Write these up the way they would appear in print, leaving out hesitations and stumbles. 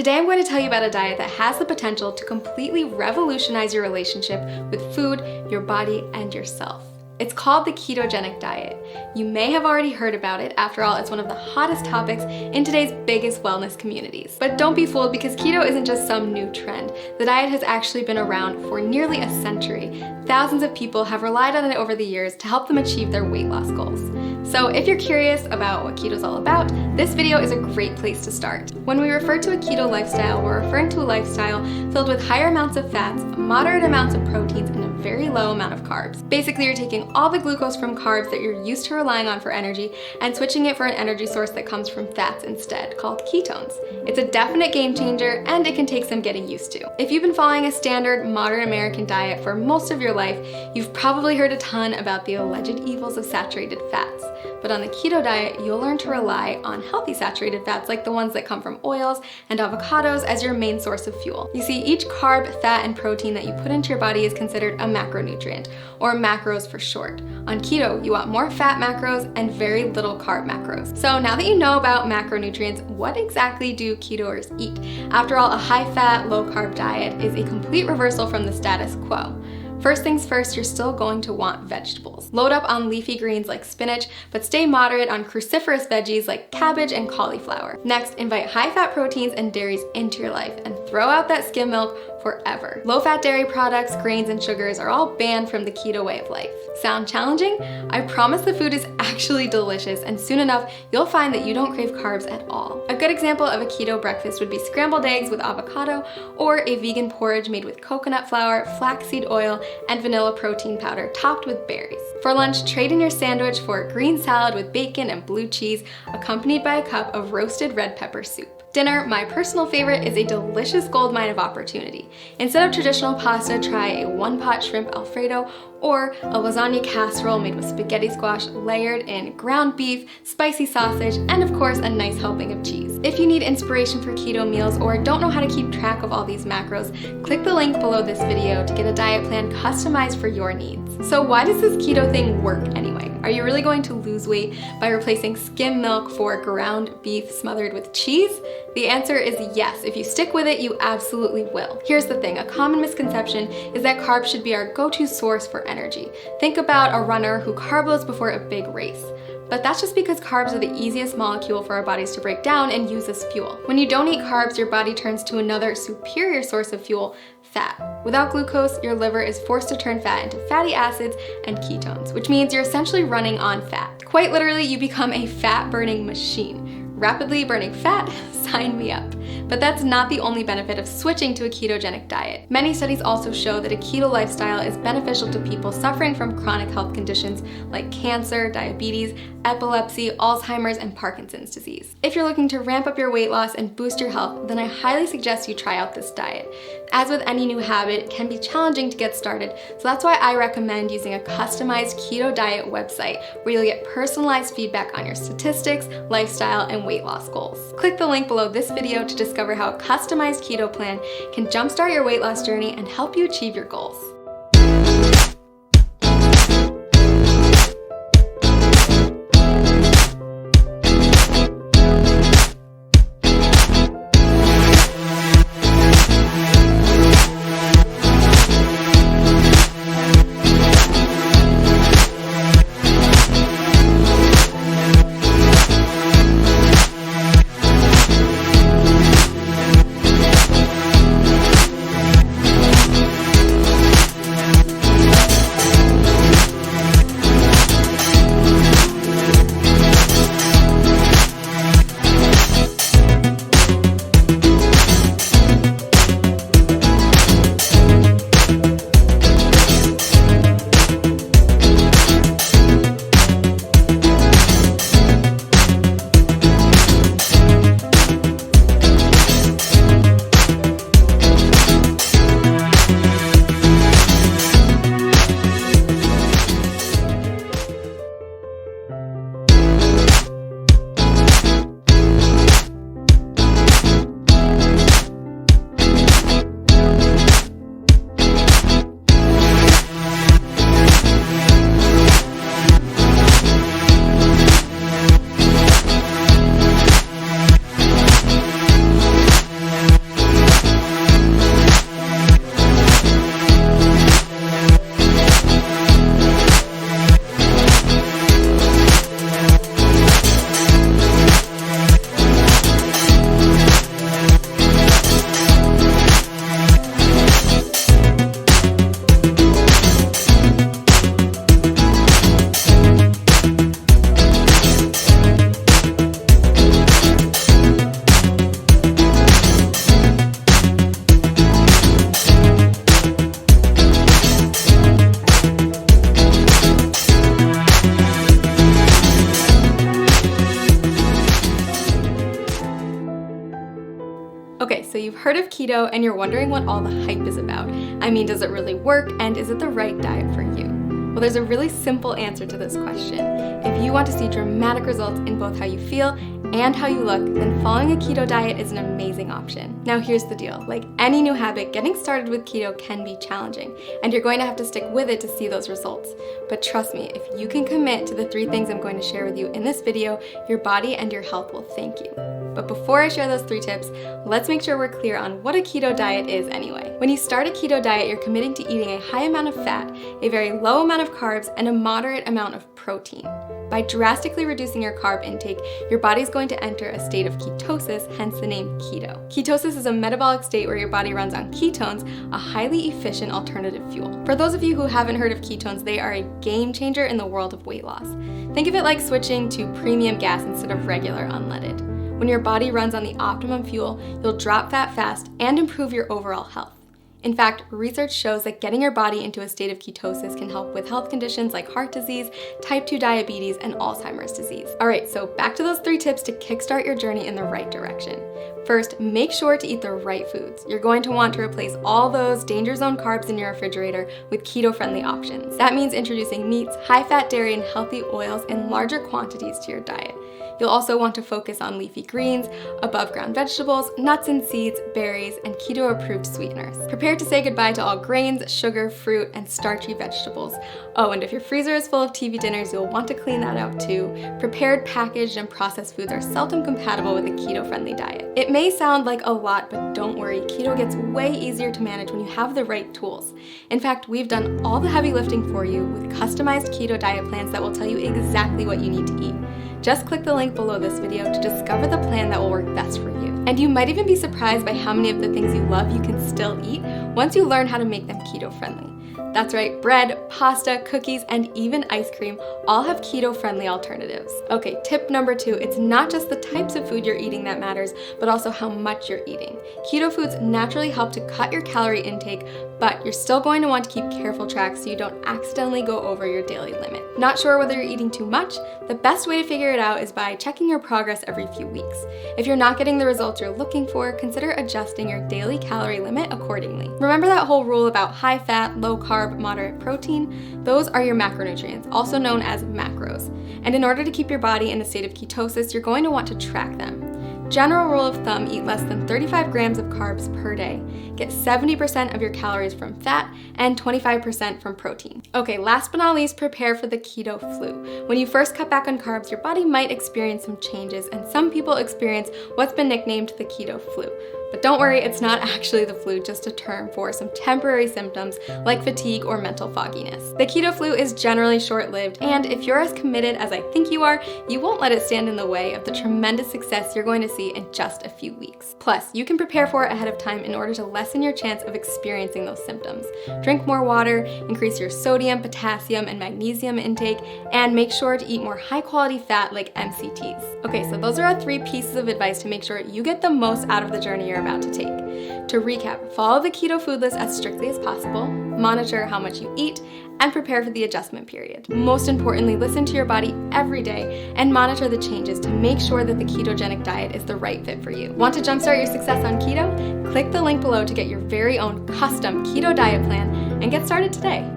Today I'm going to tell you about a diet that has the potential to completely revolutionize your relationship with food, your body, and yourself. It's called the ketogenic diet. You may have already heard about it. After all, it's one of the hottest topics in today's biggest wellness communities. But don't be fooled, because keto isn't just some new trend. The diet has actually been around for nearly a century. Thousands of people have relied on it over the years to help them achieve their weight loss goals. So if you're curious about what keto is all about, this video is a great place to start. When we refer to a keto lifestyle, we're referring to a lifestyle filled with higher amounts of fats, moderate amounts of proteins, and a very low amount of carbs. Basically, you're taking all the glucose from carbs that you're used to relying on for energy and switching it for an energy source that comes from fats instead, called ketones. It's a definite game changer, and it can take some getting used to. If you've been following a standard modern American diet for most of your life, you've probably heard a ton about the alleged evils of saturated fats. But on the keto diet, you'll learn to rely on healthy saturated fats like the ones that come from oils and avocados as your main source of fuel. You see, each carb, fat, and protein that you put into your body is considered a macronutrient, or macros for short. On keto, you want more fat macros and very little carb macros. So now that you know about macronutrients, what exactly do ketoers eat? After all, a high-fat, low-carb diet is a complete reversal from the status quo. First things first, you're still going to want vegetables. Load up on leafy greens like spinach, but stay moderate on cruciferous veggies like cabbage and cauliflower. Next, invite high-fat proteins and dairies into your life and throw out that skim milk forever. Low-fat dairy products, grains, and sugars are all banned from the keto way of life. Sound challenging? I promise the food is actually delicious, and soon enough, you'll find that you don't crave carbs at all. A good example of a keto breakfast would be scrambled eggs with avocado, or a vegan porridge made with coconut flour, flaxseed oil, and vanilla protein powder topped with berries. For lunch, trade in your sandwich for a green salad with bacon and blue cheese, accompanied by a cup of roasted red pepper soup. Dinner, my personal favorite, is a delicious goldmine of opportunity. Instead of traditional pasta, try a one-pot shrimp Alfredo or a lasagna casserole made with spaghetti squash layered in ground beef, spicy sausage, and of course a nice helping of cheese. If you need inspiration for keto meals or don't know how to keep track of all these macros, click the link below this video to get a diet plan customized for your needs. So why does this keto thing work anyway? Are you really going to lose weight by replacing skim milk for ground beef smothered with cheese? The answer is yes. If you stick with it, you absolutely will. Here's the thing, a common misconception is that carbs should be our go-to source for energy. Think about a runner who carb loads before a big race. But that's just because carbs are the easiest molecule for our bodies to break down and use as fuel. When you don't eat carbs, your body turns to another superior source of fuel, fat. Without glucose, your liver is forced to turn fat into fatty acids and ketones, which means you're essentially running on fat. Quite literally, you become a fat-burning machine. Rapidly burning fat? Sign me up. But that's not the only benefit of switching to a ketogenic diet. Many studies also show that a keto lifestyle is beneficial to people suffering from chronic health conditions like cancer, diabetes, epilepsy, Alzheimer's, and Parkinson's disease. If you're looking to ramp up your weight loss and boost your health, then I highly suggest you try out this diet. As with any new habit, it can be challenging to get started, so that's why I recommend using a customized keto diet website where you'll get personalized feedback on your statistics, lifestyle, and weight loss goals. Click the link below this video to discover how a customized keto plan can jumpstart your weight loss journey and help you achieve your goals. you've heard of keto and you're wondering what all the hype is about. I mean, does it really work, and is it the right diet for you? Well, there's a really simple answer to this question. If you want to see dramatic results in both how you feel and how you look, then following a keto diet is an amazing option. Now here's the deal. Like any new habit, getting started with keto can be challenging, and you're going to have to stick with it to see those results. But trust me, if you can commit to the 3 things I'm going to share with you in this video, your body and your health will thank you. But before I share those 3 tips, let's make sure we're clear on what a keto diet is anyway. When you start a keto diet, you're committing to eating a high amount of fat, a very low amount of carbs, and a moderate amount of protein. By drastically reducing your carb intake, your body's going to enter a state of ketosis, hence the name keto. Ketosis is a metabolic state where your body runs on ketones, a highly efficient alternative fuel. For those of you who haven't heard of ketones, they are a game changer in the world of weight loss. Think of it like switching to premium gas instead of regular unleaded. When your body runs on the optimum fuel, you'll drop fat fast and improve your overall health. In fact, research shows that getting your body into a state of ketosis can help with health conditions like heart disease, type 2 diabetes, and Alzheimer's disease. All right, so back to those 3 tips to kickstart your journey in the right direction. First, make sure to eat the right foods. You're going to want to replace all those danger zone carbs in your refrigerator with keto-friendly options. That means introducing meats, high-fat dairy, and healthy oils in larger quantities to your diet. You'll also want to focus on leafy greens, above-ground vegetables, nuts and seeds, berries, and keto-approved sweeteners. Prepare to say goodbye to all grains, sugar, fruit, and starchy vegetables. Oh, and if your freezer is full of TV dinners, you'll want to clean that out too. Prepared, packaged, and processed foods are seldom compatible with a keto-friendly diet. It may sound like a lot, but don't worry, keto gets way easier to manage when you have the right tools. In fact, we've done all the heavy lifting for you with customized keto diet plans that will tell you exactly what you need to eat. Just click the link below this video to discover the plan that will work best for you. And you might even be surprised by how many of the things you love you can still eat once you learn how to make them keto-friendly. That's right, bread, pasta, cookies, and even ice cream all have keto-friendly alternatives. Okay, tip number 2, it's not just the types of food you're eating that matters, but also how much you're eating. Keto foods naturally help to cut your calorie intake, but you're still going to want to keep careful track so you don't accidentally go over your daily limit. Not sure whether you're eating too much? The best way to figure it out is by checking your progress every few weeks. If you're not getting the results you're looking for, consider adjusting your daily calorie limit accordingly. Remember that whole rule about high fat, low carb, moderate protein? Those are your macronutrients, also known as macros. And in order to keep your body in a state of ketosis, you're going to want to track them. General rule of thumb, eat less than 35 grams of carbs per day. Get 70% of your calories from fat and 25% from protein. Okay, last but not least, prepare for the keto flu. When you first cut back on carbs, your body might experience some changes, and some people experience what's been nicknamed the keto flu. But don't worry, it's not actually the flu, just a term for some temporary symptoms like fatigue or mental fogginess. The keto flu is generally short-lived, and if you're as committed as I think you are, you won't let it stand in the way of the tremendous success you're going to see in just a few weeks. Plus, you can prepare for it ahead of time in order to lessen your chance of experiencing those symptoms. Drink more water, increase your sodium, potassium, and magnesium intake, and make sure to eat more high-quality fat like MCTs. Okay, so those are our 3 pieces of advice to make sure you get the most out of the journey you're about to take. To recap, follow the keto food list as strictly as possible, monitor how much you eat, and prepare for the adjustment period. Most importantly, listen to your body every day and monitor the changes to make sure that the ketogenic diet is the right fit for you. Want to jumpstart your success on keto? Click the link below to get your very own custom keto diet plan and get started today.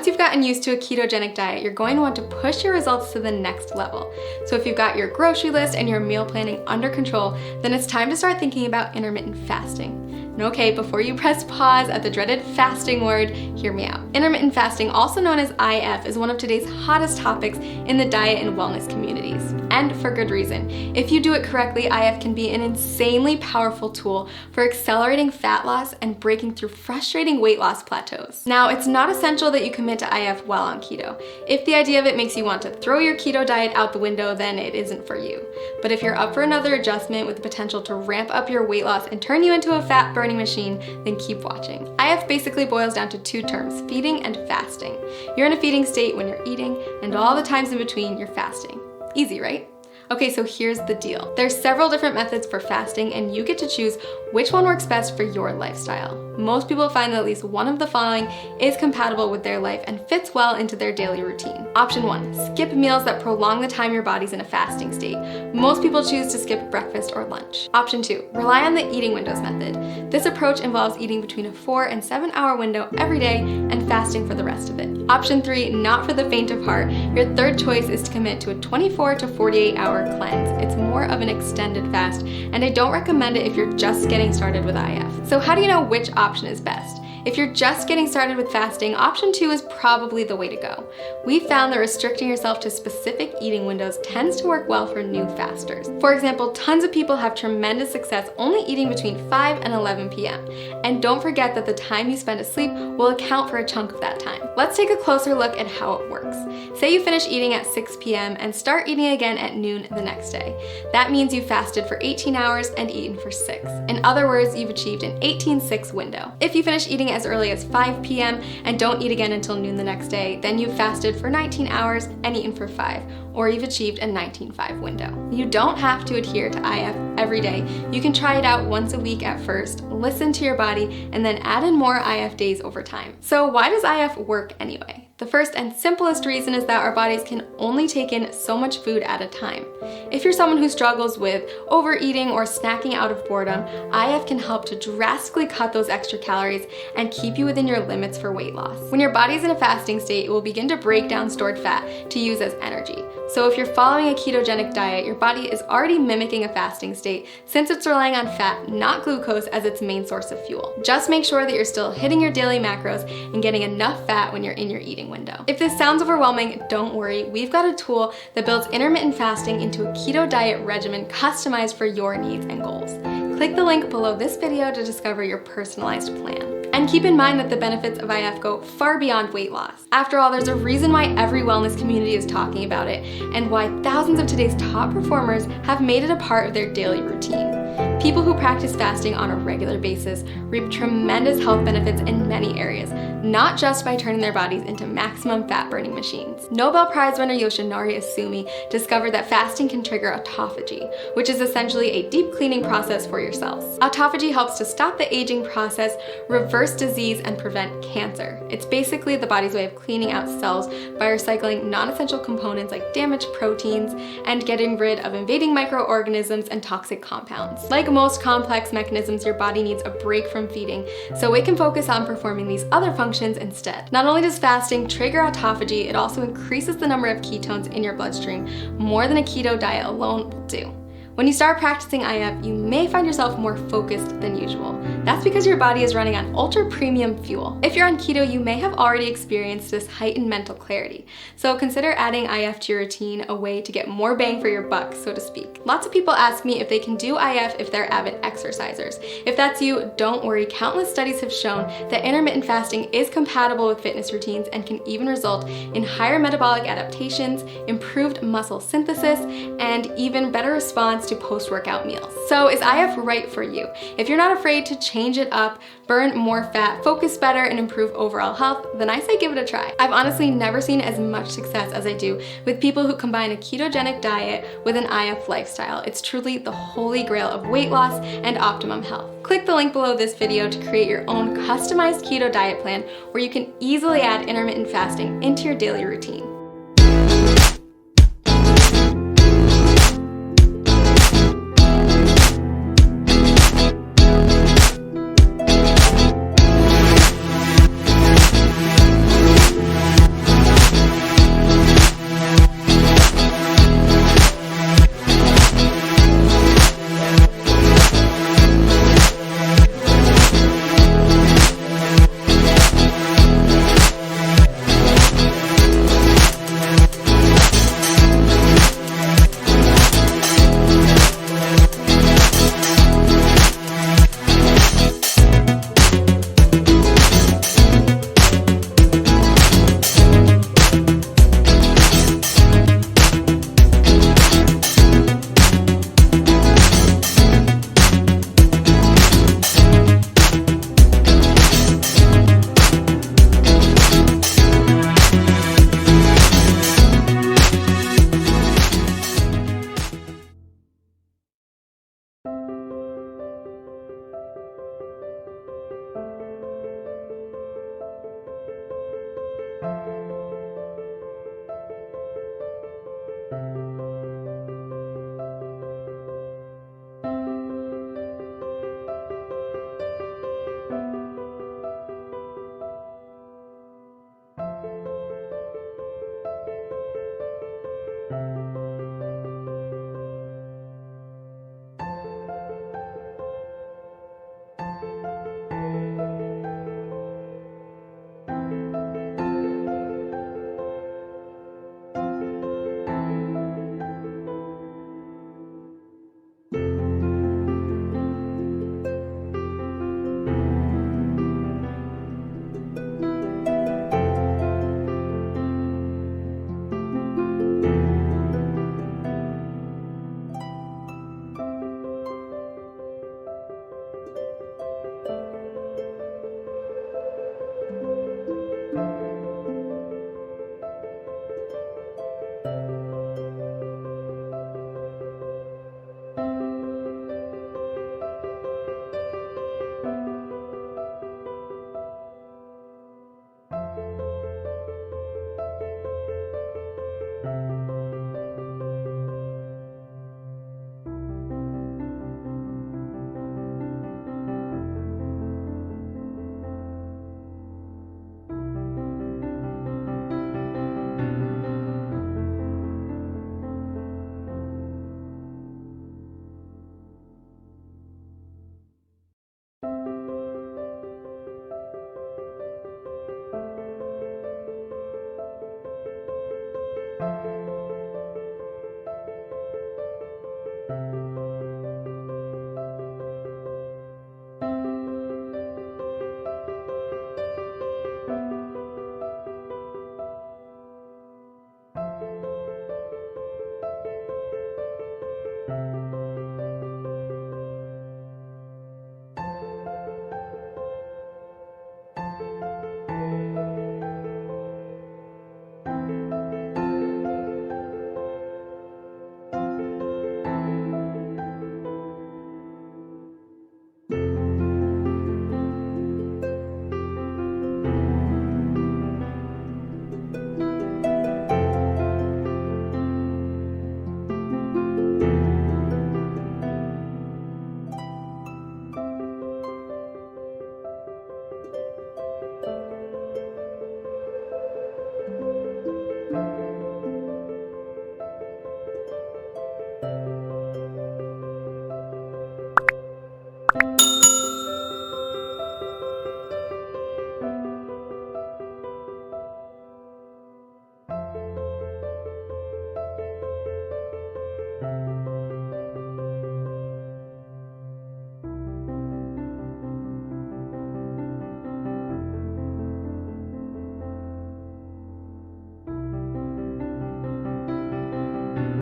Once you've gotten used to a ketogenic diet, you're going to want to push your results to the next level. So if you've got your grocery list and your meal planning under control, then it's time to start thinking about intermittent fasting. And okay, before you press pause at the dreaded fasting word, hear me out. Intermittent fasting, also known as IF, is one of today's hottest topics in the diet and wellness communities. And for good reason. If you do it correctly, IF can be an insanely powerful tool for accelerating fat loss and breaking through frustrating weight loss plateaus. Now, it's not essential that you commit to IF while on keto. If the idea of it makes you want to throw your keto diet out the window, then it isn't for you. But if you're up for another adjustment with the potential to ramp up your weight loss and turn you into a fat burning machine, then keep watching. IF basically boils down to two terms, feeding and fasting. You're in a feeding state when you're eating, and all the times in between you're fasting. Easy, right? Okay, so here's the deal. There's several different methods for fasting, and you get to choose which one works best for your lifestyle. Most people find that at least one of the following is compatible with their life and fits well into their daily routine. Option 1, skip meals that prolong the time your body's in a fasting state. Most people choose to skip breakfast or lunch. Option 2, rely on the eating windows method. This approach involves eating between a 4 and 7 hour window every day and fasting for the rest of it. Option 3, not for the faint of heart. Your third choice is to commit to a 24 to 48 hour cleanse. It's more of an extended fast, and I don't recommend it if you're just getting started with IF. So how do you know which option is best? If you're just getting started with fasting, option 2 is probably the way to go. We found that restricting yourself to specific eating windows tends to work well for new fasters. For example, tons of people have tremendous success only eating between 5 and 11 p.m. And don't forget that the time you spend asleep will account for a chunk of that time. Let's take a closer look at how it works. Say you finish eating at 6 p.m. and start eating again at noon the next day. That means you fasted for 18 hours and eaten for 6. In other words, you've achieved an 18-6 window. If you finish eating as early as 5 p.m. and don't eat again until noon the next day, then you've fasted for 19 hours and eaten for 5, or you've achieved a 19-5 window. You don't have to adhere to IF every day. You can try it out once a week at first, listen to your body, and then add in more IF days over time. So why does IF work anyway? The first and simplest reason is that our bodies can only take in so much food at a time. If you're someone who struggles with overeating or snacking out of boredom, IF can help to drastically cut those extra calories and keep you within your limits for weight loss. When your body's in a fasting state, it will begin to break down stored fat to use as energy. So if you're following a ketogenic diet, your body is already mimicking a fasting state since it's relying on fat, not glucose, as its main source of fuel. Just make sure that you're still hitting your daily macros and getting enough fat when you're in your eating window. If this sounds overwhelming, don't worry. We've got a tool that builds intermittent fasting into a keto diet regimen customized for your needs and goals. Click the link below this video to discover your personalized plan. And keep in mind that the benefits of IF go far beyond weight loss. After all, there's a reason why every wellness community is talking about it, and why thousands of today's top performers have made it a part of their daily routine. People who practice fasting on a regular basis reap tremendous health benefits in many areas, not just by turning their bodies into maximum fat-burning machines. Nobel Prize winner Yoshinari Asumi discovered that fasting can trigger autophagy, which is essentially a deep cleaning process for your cells. Autophagy helps to stop the aging process, reverse disease, and prevent cancer. It's basically the body's way of cleaning out cells by recycling non-essential components like damaged proteins and getting rid of invading microorganisms and toxic compounds. Like most complex mechanisms, your body needs a break from feeding, so it can focus on performing these other functions instead. Not only does fasting trigger autophagy, it also increases the number of ketones in your bloodstream more than a keto diet alone will do. When you start practicing IF, you may find yourself more focused than usual. That's because your body is running on ultra premium fuel. If you're on keto, you may have already experienced this heightened mental clarity. So consider adding IF to your routine, a way to get more bang for your buck, so to speak. Lots of people ask me if they can do IF if they're avid exercisers. If that's you, don't worry. Countless studies have shown that intermittent fasting is compatible with fitness routines and can even result in higher metabolic adaptations, improved muscle synthesis, and even better response to post-workout meals. So is IF right for you? If you're not afraid to change it up, burn more fat, focus better, and improve overall health, then I say give it a try. I've honestly never seen as much success as I do with people who combine a ketogenic diet with an IF lifestyle. It's truly the holy grail of weight loss and optimum health. Click the link below this video to create your own customized keto diet plan where you can easily add intermittent fasting into your daily routine.